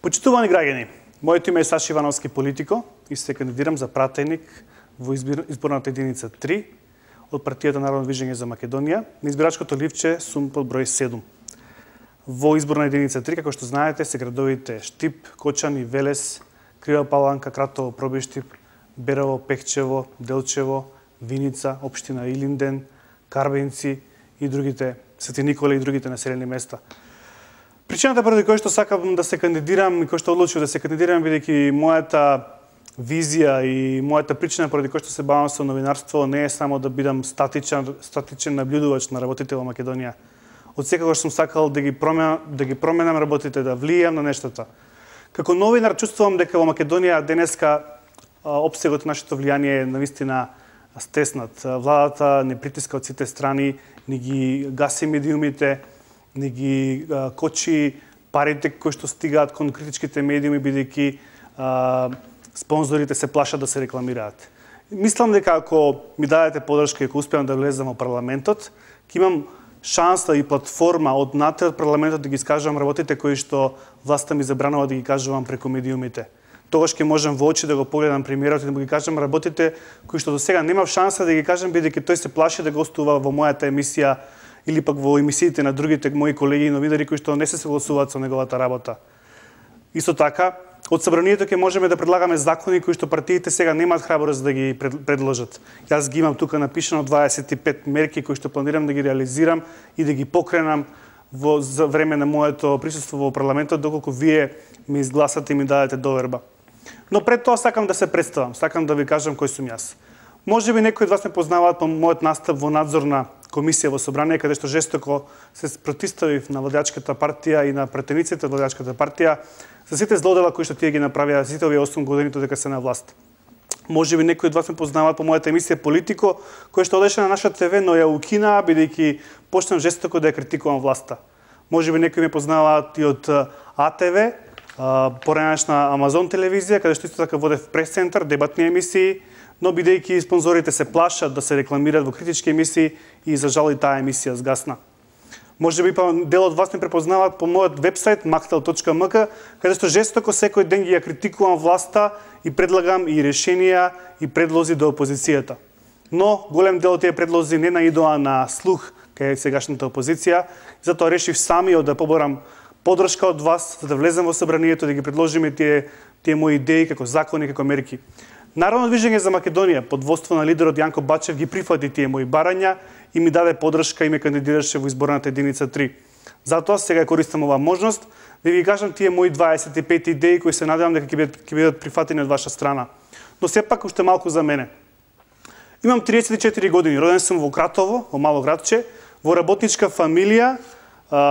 Почитувани граѓани, моето име е Саши Ивановски, политико, и се кандидирам за пратеник во изборната единица 3 од партијата Народно движење за Македонија. На избирачкото ливче сум под број 7. Во изборна единица 3, како што знаете, се градовите Штип, Кочани, Велес, Крива Паланка, Кратово, Пробиштип, Берово, Пехчево, Делчево, Виница, општина Илинден, Карбенци и другите, Свети Никола и другите населени места. Причината поради која што сакам да се кандидирам и кој што одлучив да се кандидирам, бидејќи мојата визија и мојата причина поради која што се бавам со новинарство не е само да бидам статичен наблюдувач на работите во Македонија. Од секогаш сум сакал да ги променам работите, да влијам на нештата. Како новинар чувствувам дека во Македонија денеска опсегот на нашето влијание е навистина стеснат. Владата не притиска од сите страни, не ги гаси медиумите, не ги кочи парите кои што стигаат кон критичките медиуми, бидејќи спонзорите се плашат да се рекламираат. Мислам дека ако ми дадете подршка и ако успеам да влезам во парламентот, ќе имам шанса и платформа од натре од парламентот да ги искажувам работите кои што власта ми забранува да ги кажувам преку медиумите. Тогаш ќе можам во очи да го погледам премиерот и да му ги кажам работите кои што до сега немав шанса да ги кажам, бидејќи тој се плаши да гостува во мојата емисија или пак во емисиите на другите мои колеги и новинари кои што не се согласуваат со неговата работа. Исто така, од Собранието ќе можеме да предлагаме закони кои што партиите сега немаат храброст да ги предложат. Јас ги имам тука напишано 25 мерки кои што планирам да ги реализирам и да ги покренам за време на моето присуство во парламентот, доколку вие ми изгласате и ми дадете доверба. Но пред тоа сакам да се представам, сакам да ви кажам кој сум јас. Можеби некои од вас ме познаваат по мојот настап во надзорна комисија во Собрание, каде што жестоко се спротивставив на владеачката партија и на пратениците од владеачката партија за сите злодела кои што тие ги направија сите овие 8 години додека се на власт. Можеби некои од вас ме познаваат по мојата емисија Политико, која што одеше на наша ТВ, но ја укинаа бидејќи почнав жестоко да ја критикувам власта. Можеби некои ме познаваат и од АТВ, поранешна Амазон телевизија, каде што исто така водев прес-центар, дебатни емисии, но бидејќи спонзорите се плашат да се рекламираат во критички емисии и за жал и таа емисија сгасна. Можеби па дел од вас ме препознаваат по мојот вебсайт maktel.mk, каде што жестоко секој ден ги ја критикувам власта и предлагам и решенија и предлози до опозицијата. Но голем дел од тие предлози не наидоа на слух кај сегашната опозиција, затоа решив самиот да поборам подршка од вас за да влезем во Собранието да ги предложиме тие мои идеи како закони, како мерки. Народно движење за Македонија под водство на лидерот Јанко Бачев ги прифати тие мои барања и ми даде подршка и ме кандидираше во изборната единица 3. Затоа сега користам оваа можност да ви кажам тие мои 25 идеи кои се надевам дека ќе бидат прифатени од ваша страна. Но сепак уште малку за мене. Имам 34 години, роден сум во Кратово, во мало градче, во работничка фамилија,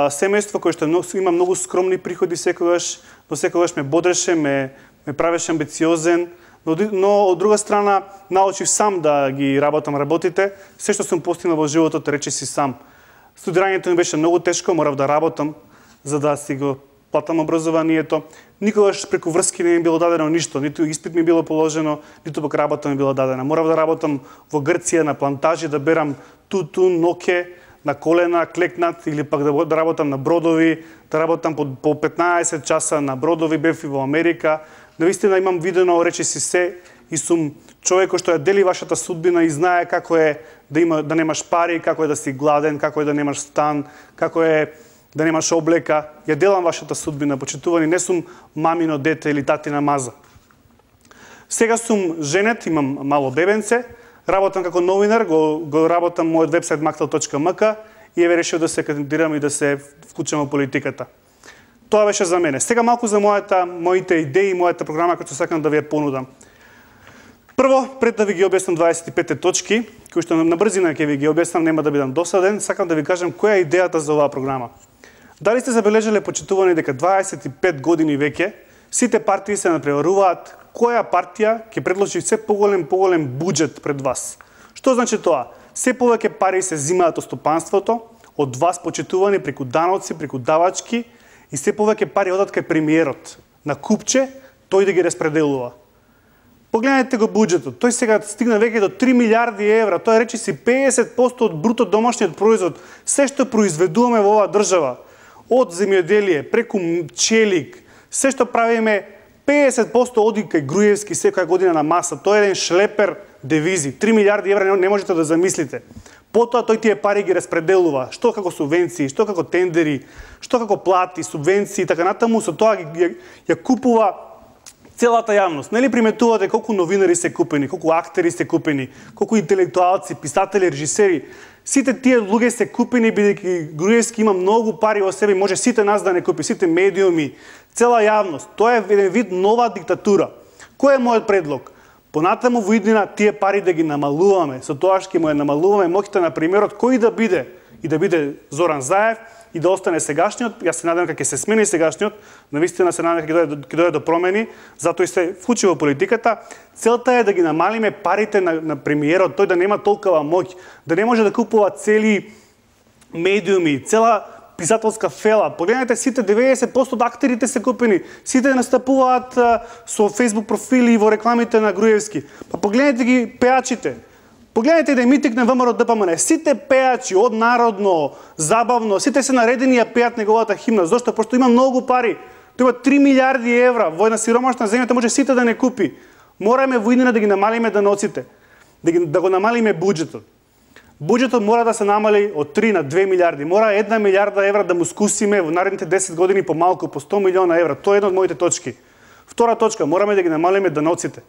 семејство кое што има многу скромни приходи секогаш, но секогаш ме бодреше, ме правеше амбициозен, но од друга страна научив сам да ги работам работите, се што сум постигнал во животот речиси сам. Студирањето ми беше многу тешко, морав да работам за да си го платам образованието. Никогаш преку врски не ми било дадено ништо, ниту испит ми било положено, ниту пак работа ми била дадена. Морав да работам во Грција на плантажи, да берам тутун, ноке, на колена, клекнат, или пак да работам на бродови, да работам по 15 часа на бродови, бев и во Америка. Навистина имам видено речиси се и сум човек кој што ја дели вашата судбина и знае како е да немаш пари, како е да си гладен, како е да немаш стан, како е да немаш облека. Ја делам вашата судбина, почитувани, не сум мамино дете или татина маза. Сега сум женет, имам мало бебенце, работам како новинар, го работам мојот вебсайт maktel.mk и еве решил да се кандидирам и да се вклучам во политиката. Тоа беше за мене. Сега малку за моите идеи, мојата програма која сакам да ви ја понудам. Прво, пред да ви ги објаснам 25 точки, кои што на брзина ќе ви ги објаснам, нема да бидам досаден, сакам да ви кажам која е идејата за оваа програма. Дали сте забележале, почитувани, дека 25 години веќе сите партии се надпреваруваат која партија ќе предложи се поголем буџет пред вас. Што значи тоа? Се повеќе пари се зимаат од стопанството, од вас почитувани преку даноци, преку давачки, и се повеќе пари одат кај премиерот на купче, тој да ги распределува. Погледнете го буџетот. Тој сега стигна веќе до 3 милиарди евра. Тоа речиси 50% од бруто домашниот производ. Се што произведуваме во оваа држава, од земјоделие, преку челик, Се што правиме 50% оди кај Груевски секоја година на маса. Тоа е еден шлепер девизи. 3 милиарди евра не можете да замислите. Потоа тој тие пари ги распределува, што како субвенции, што како тендери, што како плати, субвенции, така натаму, со тоа ја купува целата јавност. Нели приметувате колку новинари се купени, колку актери се купени, колку интелектуалци, писатели, режисери. Сите тие луѓе се купени бидејќи Груевски има многу пари во себе, може сите нас да не купи, сите медиуми, цела јавност. Тоа е еден вид нова диктатура. Кој е мојот предлог? Понатаму во иднина тие пари да ги намалуваме, со тоа што му ја намалуваме моќта на примерот кој да биде, и да биде Зоран Заев, и да остане сегашниот. Јас се надевам дека ќе се смени сегашниот, навистина се надевам дека ќе дојде до промени, затоа и се вклучи во политиката. Целта е да ги намалиме парите на премиерот, тој да нема толкова моќ, да не може да купува цели медиуми, цела писателска фела. Погледнете сите 90% од актерите се купени, сите настапуваат со Facebook профили во рекламите на Груевски. Па погледнете ги пеачите. Погледнете да митик на ВМРО ДПМН. Сите пеачи од народно, забавно, сите се наредени ја пеат неговата химна. Зошто? Пошто има многу пари. Тоа има 3 милиарди евра. Во една сиромашна земја може сите да не купи. Мораме во иднина да ги намалиме даноците. Да го намалиме буџетот. Буџетот мора да се намали од 3 на 2 милиарди. Мора 1 милиарда евра да му скусиме во наредните 10 години помалку, по 100 милиона евра. Тоа е една од моите точки. Втора точка, мораме да ги намалиме даноците.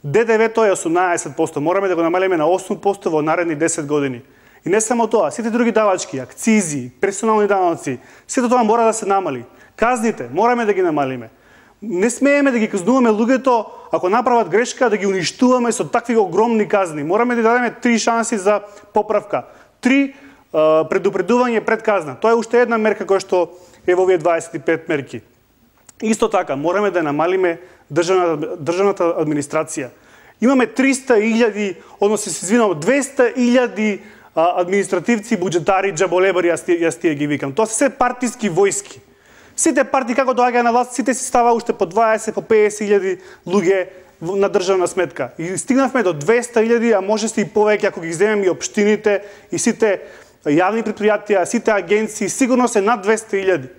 ДДВ-то е 18%, мораме да го намалиме на 8% во наредни 10 години. И не само тоа, сите други давачки, акцизи, персонални даноци, сето тоа мора да се намали. Казните, мораме да ги намалиме. Не смееме да ги казнуваме луѓето, ако направат грешка, да ги уништуваме со такви огромни казни. Мораме да дадеме 3 шанси за поправка. 3 предупредување пред казна. Тоа е уште една мерка која што е во овие 25 мерки. Исто така, мораме да намалиме државната администрација. Имаме 300.000, односно се извинувам, 200.000 административци, буџетари, џаболебари, јас тие ги викам. Тоа се се партиски војски. Сите партии како доаѓаат на власт, сите си става уште по 20, по 50.000 луѓе на државна сметка. И стигнавме до 200.000, а може се и повеќе ако ги земеме и општините, и сите јавни претпријатија, сите агенции, сигурно се над 200.000.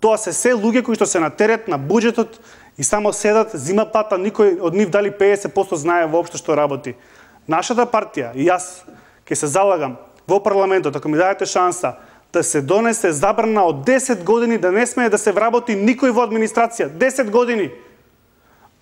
Тоа се луѓе кои што се на терет на буџетот и само седат, зима плата, никој од нив дали 50% знае воопшто што работи. Нашата партија и јас ќе се залагам во парламентот, ако ми дадете шанса, да се донесе забрана од 10 години да не смее да се вработи никој во администрација. 10 години!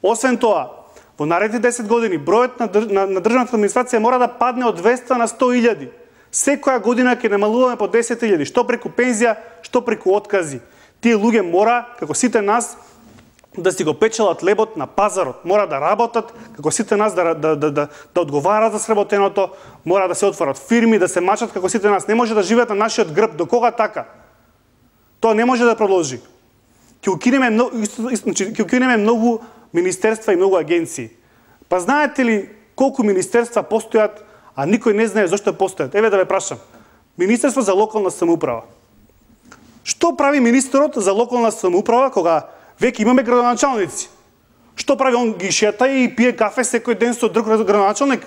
Освен тоа, во наредните 10 години бројот на државната администрација мора да падне од 200 на 100.000. Секоја година ќе намалуваме по 10.000, што преку пензија, што преку откази. Тие луѓе мора, како сите нас, да си го печелат лебот на пазарот, мора да работат, како сите нас да одговарат за сработеното, мора да се отворат фирми, да се мачат како сите нас. Не може да живеат на нашиот грб. До кога така? Тоа не може да продолжи. Ќе укинеме многу министерства и многу агенции. Па знаете ли колку министерства постојат, а никој не знае зошто постојат? Еве да ве прашам. Министерство за локална самоуправа. Што прави министерот за локална самоуправа кога веќе имаме градоначалници? Што прави? Он ги шета и пие кафе секој ден со друг градоначалник?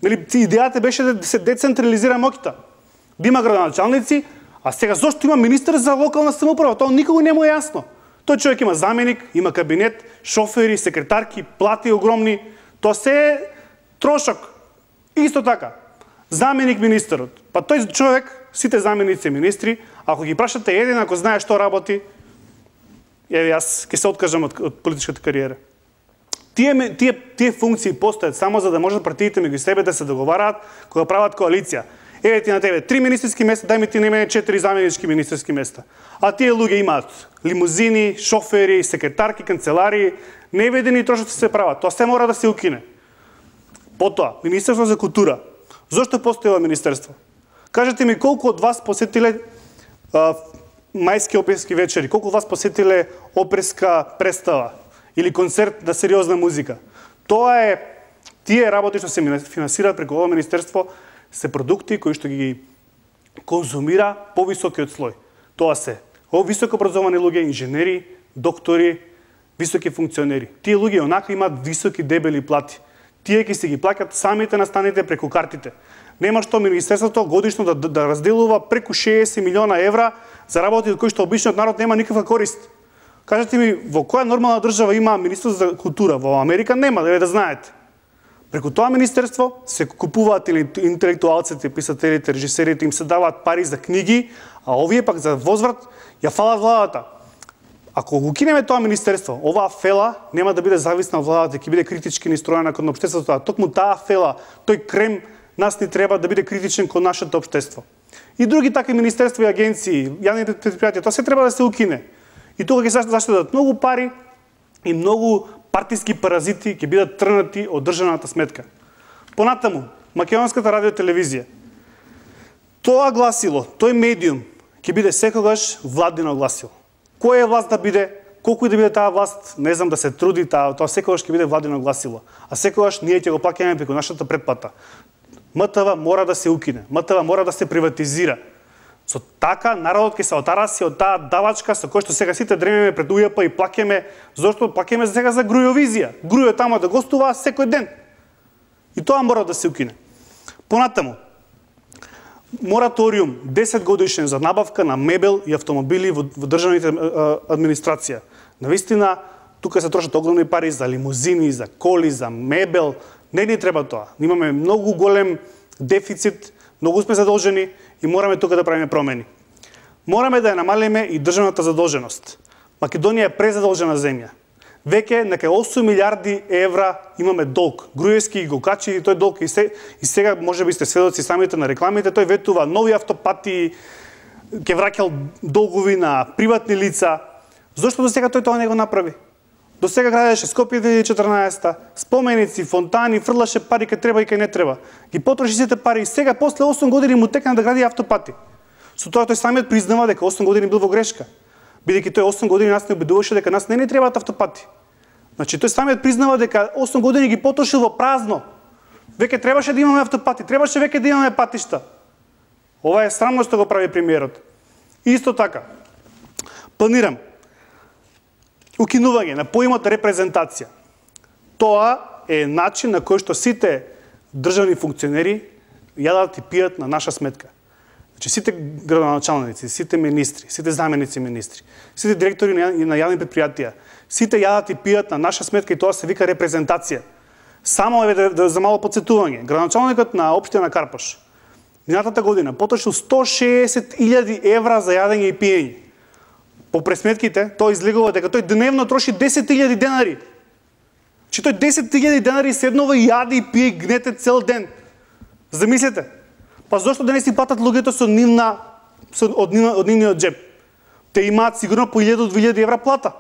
Нели идејата беше да се децентрализира моќта. Да има градоначалници, а сега зошто има министер за локална самоуправа? Тоа никого не му е јасно. Тој човек има заменик, има кабинет, шофери, секретарки, плати огромни. Тоа се е трошок. Исто така. Заменик министерот. Па тој човек, сите заменици министри, ако ги прашате еден, ако знае што работи, еве јас ќе се откажам од политичката кариера. Тие функции постојат само за да можат партиите меѓу себе да се договараат кога прават коалиција. Еве ти на тебе 3 министерски места, дај ми ти на мене 4 заменички министерски места. А тие луѓе имаат лимузини, шофери, секретарки, канцеларии, неведени трошоци се прават. Тоа се мора да се укине. Потоа, Министерство за култура. Зошто постои ова министерство? Кажете ми колку од вас посетиле мајски оперски вечери, колку од вас посетиле оперска представа или концерт на сериозна музика? Тоа е, тие работи што се финансираат преку ова министерство се продукти кои што ги конзумира повисокиот слој. Тоа се високо образовани луѓе, инженери, доктори, високи функционери. Тие луѓе онака имаат високи дебели плати. Тие ќе си ги плаќат самите настаните преку картите. Нема што министерството годишно да разделува преку 60 милиона евра за работи од кои што обичниот народ нема никаква корист. Кажете ми, во која нормална држава има министерство за култура? Во Америка нема, да знаете. Преку тоа министерство се купуваат интелектуалците, писателите, режисерите, им се даваат пари за книги, а овие пак за возврат ја фалат владата. Ако го кинеме тоа министерство, оваа фела нема да биде зависна од владата, ќе биде критички настроена кон општеството, а токму таа фела, тој крем нас ни треба да биде критичен кон нашето општество. И други такви министерства и агенции, јавните предпријатија, тоа се треба да се укине. И тука ќе заштедат многу пари и многу партиски паразити ќе бидат трнати од државната сметка. Понатаму, Македонската радиотелевизија. Тоа гласило, тој медиум ќе биде секогаш владино гласило. Која власт да биде, колку и да биде таа власт, не знам да се труди, тоа секогаш ќе биде владино гласило. А секогаш ние ќе го плаќаме преку нашата претплата. МТВ мора да се укине, МТВ мора да се приватизира. Со така народот ќе се отараси од таа давачка со кој што сега сите дремеме пред УЈП и плаќаме, зошто плаќаме сега за Грујовизија. Грујо тамо да гостува секој ден. И тоа мора да се укине. Понатаму, мораториум 10 годишен за набавка на мебел и автомобили во државните администрација. Навистина, тука се трошат огромни пари за лимузини, за коли, за мебел. Не ни треба тоа. Имаме многу голем дефицит, многу сме задолжени и мораме тука да правиме промени. Мораме да ја намалиме и државната задолженост. Македонија е презадолжена земја. Веќе нека 8 милиарди евра имаме долг. Груевски го качи тој долг и сега може би сте сведоци самите на рекламите, тој ветува нови автопати, ќе враќал долгови на приватни лица. Зошто до сега тој тоа не го направи? До сега градеше Скопје 2014, споменици, фонтани, фрлаше пари кај треба и кај не треба. Ги потроши сите пари и сега после 8 години му текна да гради автопати. Со тоа тој самиот признава дека 8 години бил во грешка. Бидејќи тој 8 години нас не убедуваше дека нас не ни требаат автопати. Значи тој самиот признава дека 8 години ги потрошил во празно. Веќе требаше да имаме автопати, требаше веќе да имаме патишта. Ова е срамно што го прави премиерот. Исто така, планирам укинување на поимот репрезентација. Тоа е начин на кој што сите државни функционери јадат и пијат на наша сметка. Значи сите градоначалници, сите министри, сите заменици министри, сите директори на јавни предпријатија, сите јадат и пијат на наша сметка и тоа се вика репрезентација. Само за мало подсетување, градоначалникот на општина Карпош минатата година потрошил 160.000 евра за јадење и пиење. По пресметките, тоа излегува дека тој дневно троши 10.000 денари. Че тој 10.000 денари седнува и јаде и пие и гнете цел ден. Замислете. Па зошто да не си платат луѓето од нивниот джеб? Те имаат сигурно по 1.000-2.000 евра плата.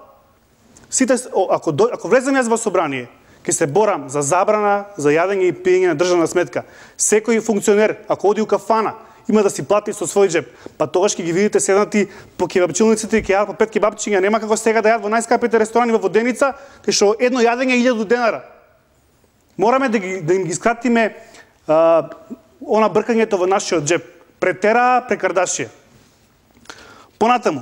Сите, ако влезам јас во собрание, ќе се борам за забрана за јадење и пиење на државна сметка. Секој функционер, ако оди у кафана, има да си плати со свој джеб. Па тогаш ќе ги видите седнати по кебапчилниците и ќе јадат по 5 кебапчиња. Нема како сега да јадат во најскапите ресторани во Воденица, кај што едно јадење 1000 денара. Мораме да им ги скратиме она бркањето во нашиот джеб. Претера прекардашија. Понатаму,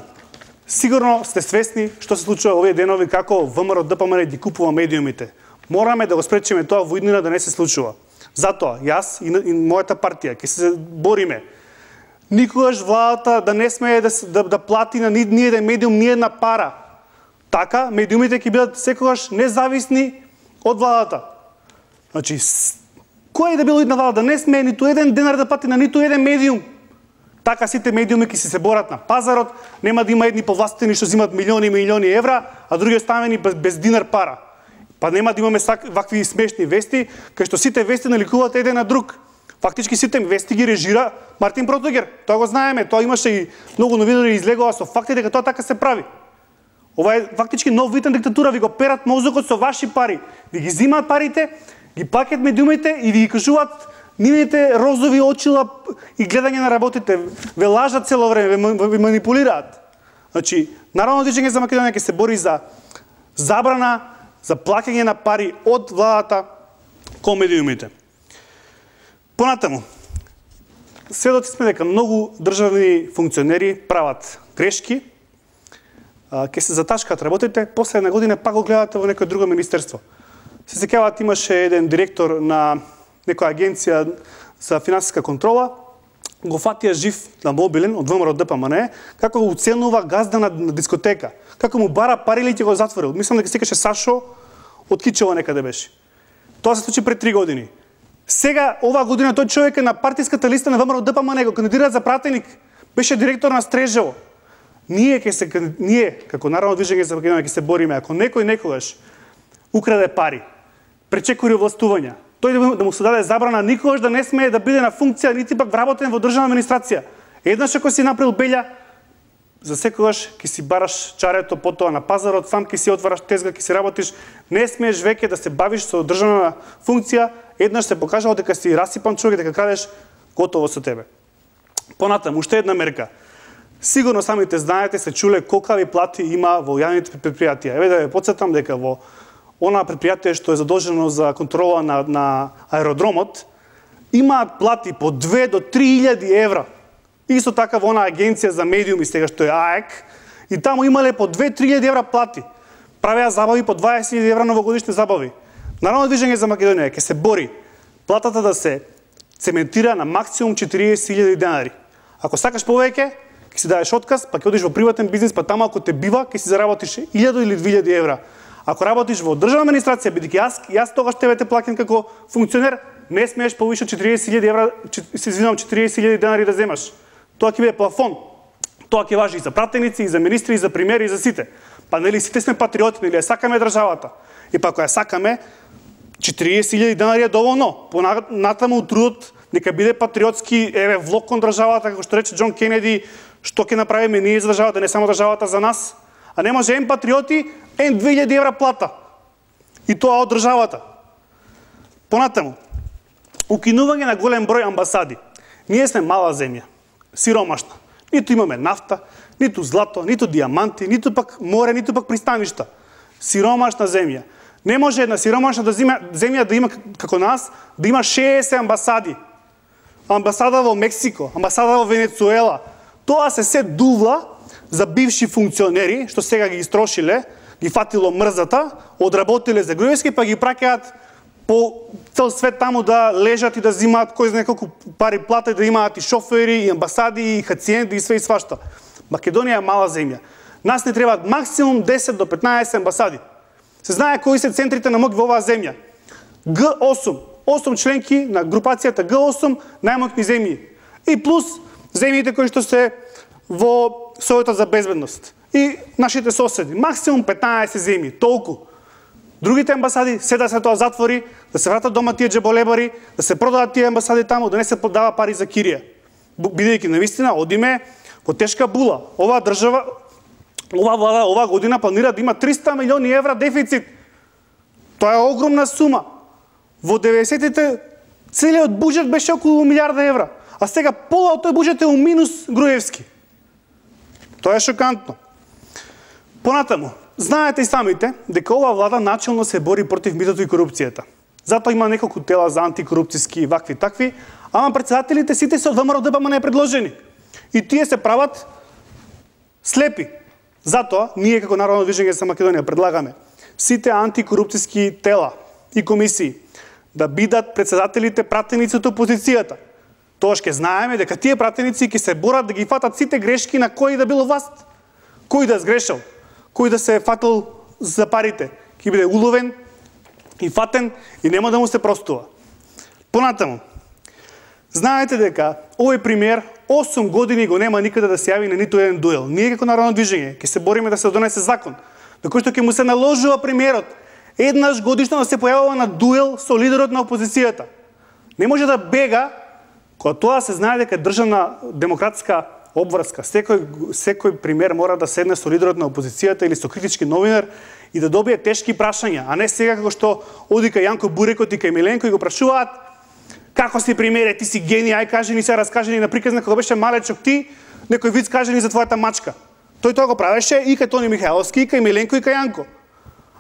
сигурно сте свесни што се случува овие денови како ВМРО ДПМН ги купува медиумите. Мораме да го спречиме тоа во иднина да не се случува. Затоа, јас и мојата партија ќе се бориме. Никогаш владата да не смее да плати на ни еден медиум ни една пара. Така, медиумите ќе бидат секогаш независни од владата. Значи, кој да било идна влада да не смее ниту еден денар да плати на ниту еден медиум. Така сите медиуми ќе се борат на пазарот, нема да има едни повластени што земат милиони и милиони евра, а други оставени без динар пара. Па нема да имаме вакви смешни вести, кај што сите вести наликуваат еден на друг. Фактички сите вести ги режира Мартин Протогер. Тоа го знаеме, тоа имаше и многу новинари излегува со факти дека тоа така се прави. Ова е фактички нов вид на диктатура, ви го перат мозокот со ваши пари. Ви ги зимаат парите, ги плаќаат медиумите и ви ги кажуваат нивните розови очила и гледање на работите. Ве лажат цело време, ве манипулираат. Значи, Народно движење за Македонија ќе се бори за забрана за плаќање на пари од владата кон медиумите. Понатаму, сведоци сме дека многу државни функционери прават грешки, ќе се заташкаат работите, после една година пак го гледате во некој друго министерство. Се сеќавате, имаше еден директор на некоја агенција за финансиска контрола, го фатија жив на мобилен од ВМРО ДПМН, како го уценува газда на дискотека, како му бара пари или ќе го затворил. Мислам дека секаше Сашо од Кичево некаде беше. Тоа се случи пред 3 години. Сега, оваа година, тој човек е на партиската листа на ВМРО ДПМН, го кандидира за пратеник, беше директор на Стрежево. Ние како Народно движење за Македонија ќе се бориме, ако некој некогаш украде пари, пречекори властувања, тој да му се даде забрана никогаш да не смее да биде на функција, нити пак вработен во државна администрација. Еднаш ако си направил белја, за секогаш ќе си бараш чарето, потоа на пазарот, сам ќе си отвараш тезга, ќе си работиш, не смееш веќе да се бавиш со државна функција, еднаш се покажало дека си расипан човек, дека крадеш, готово со тебе. Понатаму, уште една мерка. Сигурно самите знаете, се чуле колкави плати има во јавните предпријатија. Еве да ве потсетам дека во она предпријатие што е задолжено за контрола на аеродромот, имаат плати по 2 до 3.000 евра. Исто така во она агенција за медиуми, сега што е АЕК, и таму имале по 2-3.000 евра плати. Правеа забави по 20.000 евра новогодишни забави. Народно движење за Македонија ќе се бори платата да се цементира на максимум 40.000 денари. Ако сакаш повеќе, ќе си дадеш отказ, па ќе одиш во приватен бизнис, па таму ако те бива, ќе си заработиш 1.000 или 2.000 евра. Ако работиш во државна администрација, бидејќи јас тогаш тебе те плаќам како функционер, не смееш повише 40.000 евра, се извинувам, 40.000 денари да земаш. Тоа ќе биде плафон. Тоа ќе важи и за пратеници, и за министри, и за премиери, и за сите. Па нели сите сме патриоти, нели ја сакаме државата. И па ако ја сакаме, 40.000 денари е доволно. Понатаму трудот нека биде патриотски, еве влог кон државата, како што рече Џон Кенеди, што ќе направиме ние за државата, не само државата за нас. А не може патриоти, 2.000 евра плата. И тоа од државата. Понатаму, укинување на голем број амбасади. Ние сме мала земја, сиромашна. Ниту имаме нафта, ниту злато, ниту диаманти, ниту пак море, ниту пак пристаништа. Сиромашна земја. Не може една сиромашна земја да има како нас, да има 60 амбасади. Амбасада во Мексико, амбасада во Венецуела. Тоа се дувла за бивши функционери, што сега ги истрошиле, ги фатило мрзата, одработиле за Груевски, па ги праќаат по цел свет таму да лежат и да зимаат кој знае колку пари плата, да имаат и шофери, и амбасади, и хациенди, и све и свашта. Македонија е мала земја. Нас не требаат максимум 10 до 15 амбасади. Се знае кои се центрите на моќ во оваа земја. Г8, 8 членки на групацијата Г8 најмоќни земји. И плюс земјите кои што се во Советот за безбедност. И нашите соседи. Максимум 15 земји, толку. Другите амбасади, се да се тоа затвори, да се вратат дома тие джеболебари, да се продадат тие амбасади таму, да не се подава пари за кирија. Бидејќи навистина одиме во тешка була. Оваа држава, оваа влада, оваа година планира да има 300 милиони евра дефицит. Тоа е огромна сума. Во 90-тите целиот буџет беше околу милиарда евра, а сега пола од тој буџет е у минус Груевски. Тоа е шокантно. Понатаму, знаете и самите дека оваа влада начелно се бори против митото и корупцијата. Затоа има неколку тела за антикорупцијски вакви такви, ама претседателите сите се од ВМРО ДПМН предложени. И тие се прават слепи. Затоа ние како Народно движење за Македонија предлагаме сите антикорупцијски тела и комисии да бидат претседателите пратеници од опозицијата. Тоаш ќе знаеме дека тие пратеници ќе се борат да ги фатат сите грешки на кој да било власт. Кој да сгрешил, кој да се фатил за парите, ќе биде уловен и фатен и нема да му се простува. Понатаму, знаете дека овој премиер 8 години го нема никаде да се јави на ниту еден дуел. Ние како Народно движење ќе се бориме да се донесе закон, на кој што ќе му се наложува премиерот еднаш годишно да се појавува на дуел со лидерот на опозицијата. Не може да бега, кога тоа се знае дека државна демократска обврска. Секој премиер мора да седне со лидерот на опозицијата или со критички новинар и да добие тешки прашања, а не сега како што оди кај Јанко Бурекот и кај Миленко и го прашуваат како си премиере, ти си гений, ај кажи ни се раскажи ни на приказна кога беше малечок ти, некој виц кажи ни за твојата мачка. Тој тоа го правеше и кај Тони Михајловски, и кај Миленко и кај Јанко.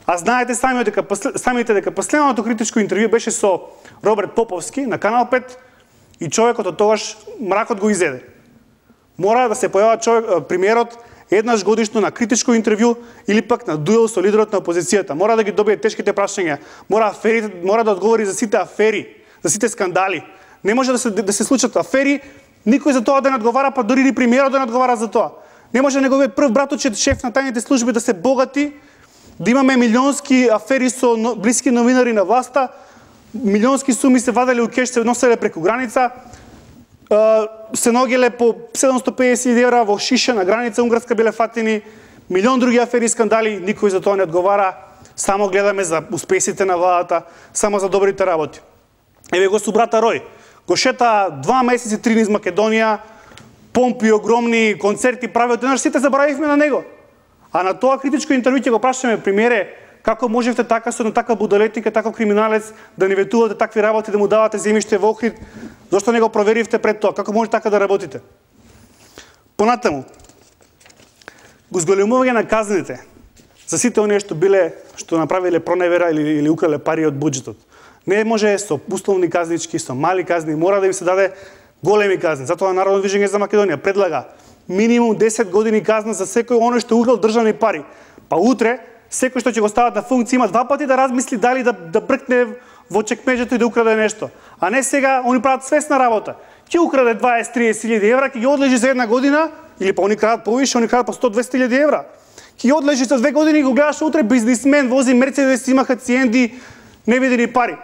А знаете самите дека последното критичко интервју беше со Роберт Поповски на Канал 5 и човекот од тогаш мракот го изеде. Мора да се појава премиерот еднаш годишно на критичко интервју или пак на дуел со лидерот на опозицијата. Мора да ги добие тешките прашања, мора да одговори за сите афери, за сите скандали. Не може да се случат афери Никој за тоа да не одговара, па дури и премиерот да не одговара за тоа. Не може неговиот прв браточет, шеф на тајните служби, да се богати, да имаме милионски афери со блиски новинари на власта, милионски суми се вадели у кеш, се носеле преку граница, се ногеле по 750 евра во шиша на граница унгарска биле фатени, милион други афери и скандали, никој за тоа не одговара, само гледаме за успесите на владата, само за добрите работи. Еве го су брата Рој, го шета 2 месеци 3 низ Македонија, помпи огромни, концерти прави, одеднаш сите забравивме на него. А на тоа критичко интервју ќе го прашаме, премиере, како можевте така со така будалетник, така криминалец да ни ветувате такви работи, да му давате земјиште во Охрид, зошто не го проверивте пред тоа, како може така да работите? Понатаму, го зголемување на казните за сите оние што направиле проневера или украле пари од буџетот. Не може со условни казнички, со мали казни, мора да им се даде големи казни. Затоа Народно движење за Македонија предлага минимум 10 години казна за секој оној што украл државни пари. Па утре секој што ќе го стават на функција има 2 пати да размисли дали да бркне во чекмеџето и да украде нешто. А не сега они прават свесна работа. Ќе украде 20-30 илјади евра, ќе ги одлежи за 1 година, или па они крадат повише, они крадат по 100-200 илјади евра. Ќе ги одлежи за 2 години и го гледаш утре бизнисмен, вози Мерцедес, има хациенди, невидени пари.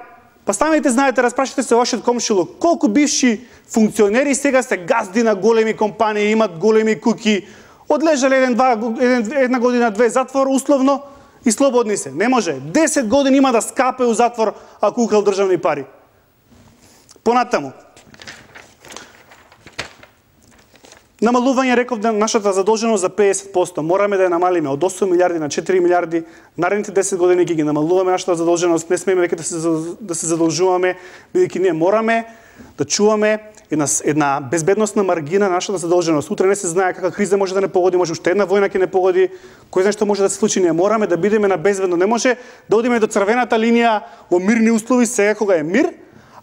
Па ставите, знаете, разпрашате се вашиот комшилук, колку бивши функционери сега се газди на големи компании, имат големи куки, одлежале 1 година, 2 затвор условно и слободни се. Не може. 10 години има да скапе у затвор ако украл државни пари. Понатаму. Намалување, реков, на нашата задолженост за 50%. Мораме да ја намалиме од 8 милиарди на 4 милиарди. Наредните 10 години ги намалуваме нашата задолженост. Не смееме веќе да се задолжуваме, бидејќи ние мораме да чуваме една безбедносна маргина на нашата задолженост. Утре не се знае каква криза може да не погоди, може уште една војна ќе не погоди, кој знае што може да се случи. Ние мораме да бидеме на безбедно. Не може да одиме до црвената линија во мирни услови сега кога е мир,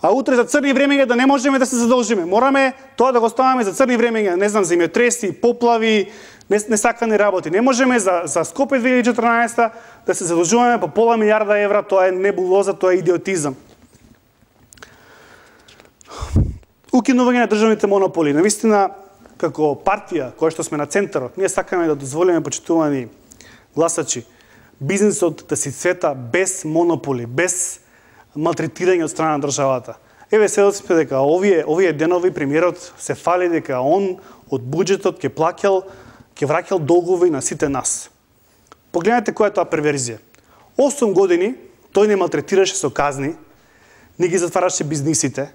а утре за црни времења да не можеме да се задолжиме. Мораме тоа да го ставаме за црни времења, не знам, земјотреси, поплави, несакани работи. Не можеме за Скопје 2014 да се задолжуваме по пола милиарда евра, тоа е небулоза, тоа е идиотизам. Укинување на државните монополи. Навистина, како партија која што сме на центарот, ние сакаме да дозволиме, почитувани гласачи, бизнисот да си цвета без монополи, без малтретирање од страна на државата. Еве сведоците дека овие денови премиерот се фали дека он од буџетот ќе плаќал, ќе враќал долгови на сите нас. Погледнете која е тоа перверзија. 8 години тој не малтретираше со казни, не ги затвараше бизнисите.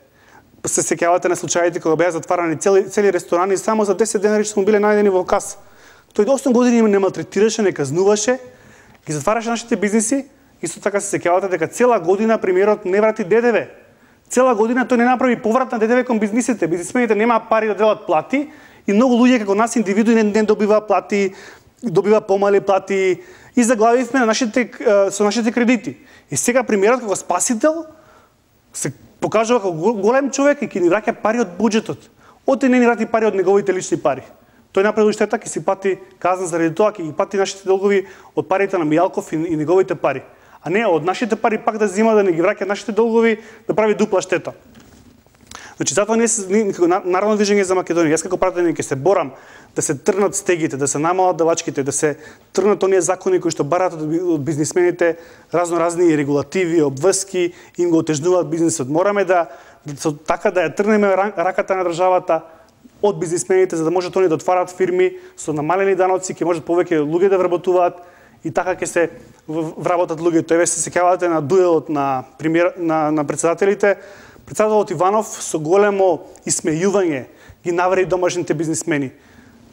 Се сеќавате на случаите кога беа затварани цели ресторани само за 10 денари што му биле најдени во каса. Тој 8 години не малтретираше, не казнуваше, ги затвараше нашите бизниси. Исто така се сеќавате дека цела година премиерот не врати ДДВ. Цела година тој не направи поврат на ДДВ кон бизнисите. Бизнисмените немаат пари да делат плати и многу луѓе како нас индивидуи не добива плати, добива помали плати и заглавивме на со нашите кредити. И сега премиерот како спасител се покажува како голем човек и ќе ни враќа пари од буџетот. Оти не ни врати пари од неговите лични пари. Тој направи штета, ќе си пати казна заради тоа, ќе ги пати нашите долгови од парите на Мијалков и неговите пари. А не од нашите пари пак да зема да не ги враќа нашите долгови, да прави дупла штета. Значи, затоа ние како Народно движење за Македонија, јас како пратеник ќе се борам да се трнат стегите, да се намалат давачките, да се трнат оние закони кои што бараат од бизнисмените разноразни регулативи, обврски, им го отежнуваат бизнисот. Мораме така да ја трнеме раката на државата од бизнисмените, за да можат они да отварат фирми со намалени даноци, ќе можат повеќе луѓе да вработуваат и така ќе се вработат луѓето. Еве се сеќавате на дуелот на претседателите. Претседателот Иванов со големо исмејување ги навреди домашните бизнисмени.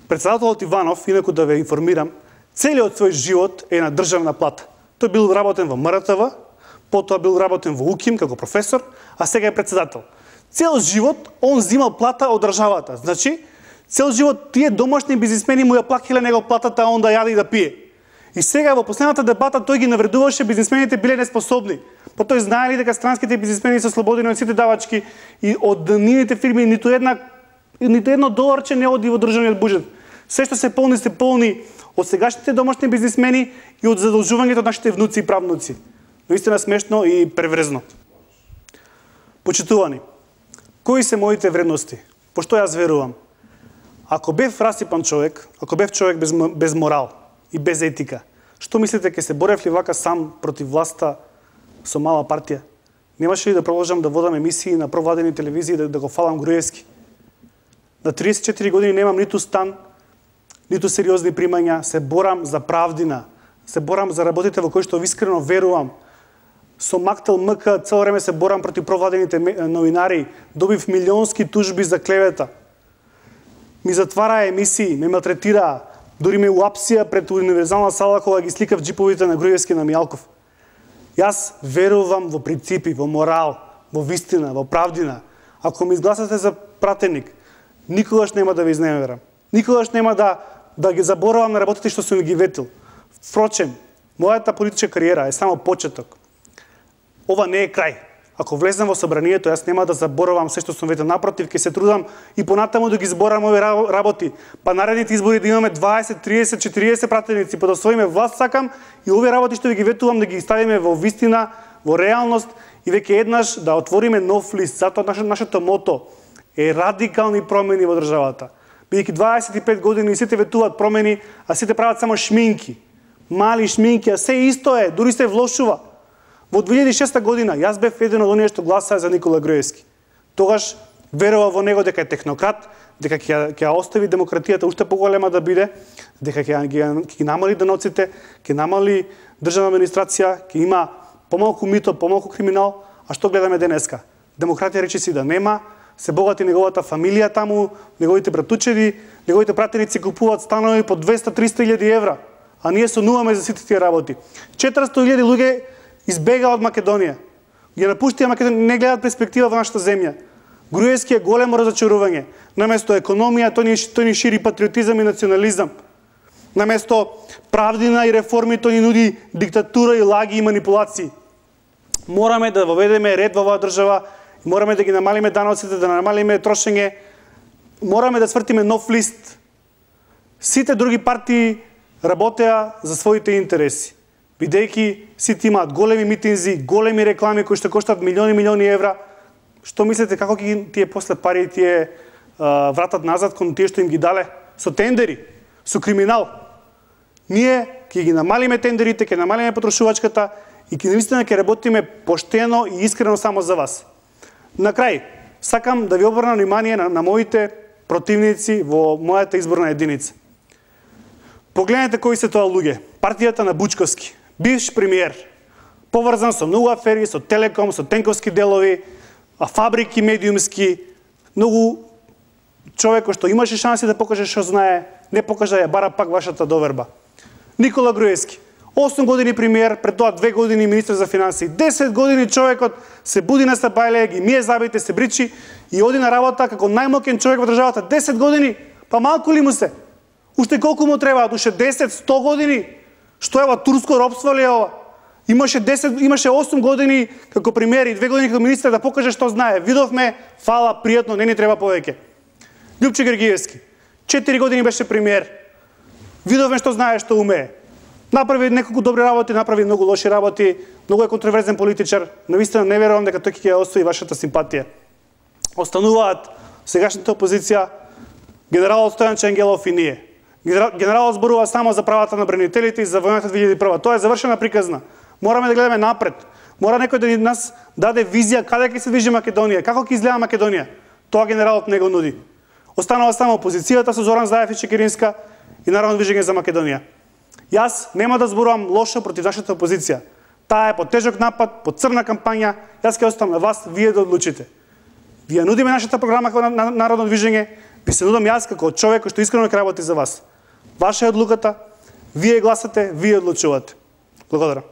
Претседателот Иванов, инаку да ве информирам, целиот свој живот е на државна плата. Тој бил работен во МРТВ, потоа бил работен во УКИМ како професор, а сега е претседател. Цел живот он земал плата од државата. Значи, цел живот тие домашни бизнисмени му ја плакиле него платата, а он да јаде и да пие. И сега во последната дебата тој ги навредуваше, бизнисмените биле неспособни. Па тој знаели дека странските бизнисмени се слободени од сите давачки и од нивните фирми ниту едно доларче не оди во државниот буџет. Се што се полни од сегашните домашни бизнисмени и од задолжувањето од нашите внуци и правнуци. Наистина смешно и преврезно. Почитувани, кои се моите вредности? пошто јас верувам, ако бев расипан човек, ако бев човек без морал и без етика, што мислите ќе се борев ли вака сам против власта со мала партија? Немаше ли да продолжам да водам емисии на провладени телевизии да го фалам Груевски? На 34 години немам ниту стан, ниту сериозни примања, се борам за правдина, се борам за работите во кои што искрено верувам. Со Мактел МК цело време се борам против провладените новинари, добив милионски тужби за клевета. Ми затвара емисии, ме малтретираа, дури ме уапсија пред универзална сала кога ги сликав джиповите на Груевски и на Мијалков. Јас верувам во принципи, во морал, во вистина, во правдина. Ако ми изгласате за пратеник, никогаш нема да ви изневерам. Никогаш нема да ги заборавам на работите што сум ги ветил. Впрочем, мојата политичка кариера е само почеток. Ова не е крај. Ако влезам во собранието, јас нема да заборавам се што сум ветил. Напротив, ќе се трудам и понатаму да ги зборам овие работи. Па наредните избори да имаме 20, 30, 40 пратеници, па да освоиме власт сакам и овие работи што ви ги ветувам да ги ставиме во вистина, во реалност и веќе еднаш да отвориме нов лист. Затоа нашето мото е радикални промени во државата. Бидејќи 25 години сите ветуваат промени, а сите прават само шминки. Мали шминки, а се исто е, дури се влошува. Во 2006 година јас бев еден од оние што гласаа за Никола Груевски. Тогаш верував во него дека е технократ, дека ќе остави демократијата уште поголема да биде, дека ќе намали доноците, ќе намали државна администрација, ќе има помалку мито, помалку криминал, а што гледаме денеска? Демократија речиси да нема, се богати неговата фамилија таму, неговите братучеди, неговите пратеници купуваат станови по 200-300 илјади евра, а ние сонуваме за сите тие работи. 400.000 луѓе избега од Македонија. Ги напуштија Македонија, не гледаат перспектива во нашата земја. Груевски е големо разочарување. Наместо економија, тој ни шири патриотизам и национализам. Наместо правдина и реформи, тој ни нуди диктатура и лаги и манипулации. Мораме да воведеме ред во оваа држава, мораме да ги намалиме даноците, да намалиме трошење, мораме да свртиме нов лист. Сите други партии работеа за своите интереси. Бидејќи сите имаат големи митинзи, големи реклами кои што коштат милиони евра, што мислите како ги тие после пари тие вратат назад кон тие што им ги дале? Со тендери, со криминал. Ние ќе ги намалиме тендерите, ќе намалиме потрошувачката и ќе наистина ќе работиме поштено и искрено само за вас. На крај, сакам да ви обрнам внимание на моите противници во мојата изборна единица. Погледнете кои се тоа луѓе. Партијата на Бучковски, бивш премиер, поврзан со многу афери, со Телеком, со тенковски делови, фабрики медиумски, многу човек кој што имаше шанси да покаже што знае, не покажа ја бара пак вашата доверба. Никола Груевски, 8 години премиер, пред тоа 2 години министр за финансии, 10 години човекот се буди на стабајле, ги мие забите, се бричи и оди на работа како најмокен човек во државата. 10 години, па малку ли му се? Уште колку му требаат? Уште 10, 100 години? Што е ова, турско робство ли е ова? Имаше 8 години како премиер и 2 години како министр да покаже што знае. Видовме, фала, пријатно, не ни треба повеќе. Љупче Гергиевски, 4 години беше премиер. Видовме што знае, што умее. Направи неколку добри работи, направи многу лоши работи, многу е контроверзен политичар, навистина не верувам дека тој ќе ја освои вашата симпатија. Остануваат сегашната опозиција, генералот Стојан Ангелов и ние. Генералот зборува само за правата на бранителите и за војната 2001. Тоа е завршена приказна. Мораме да гледаме напред. Мора некој да нас даде визија каде ќе се движи Македонија, како ќе изгледа Македонија. Тоа генералот не го нуди. Останува само опозицијата со Зоран Заев и Чекеринска и Народно движење за Македонија. Јас нема да зборувам лошо против нашата опозиција. Таа е под тежок напад, под црна кампања. Јас ќе оставам на вас, вие да одлучите. Вие нудиме нашата програма како Народно движење, ви се нудам јас како човек кој што искрено ќе работи за вас. Ваша е одлуката, вие гласате, вие одлучувате. Благодарам.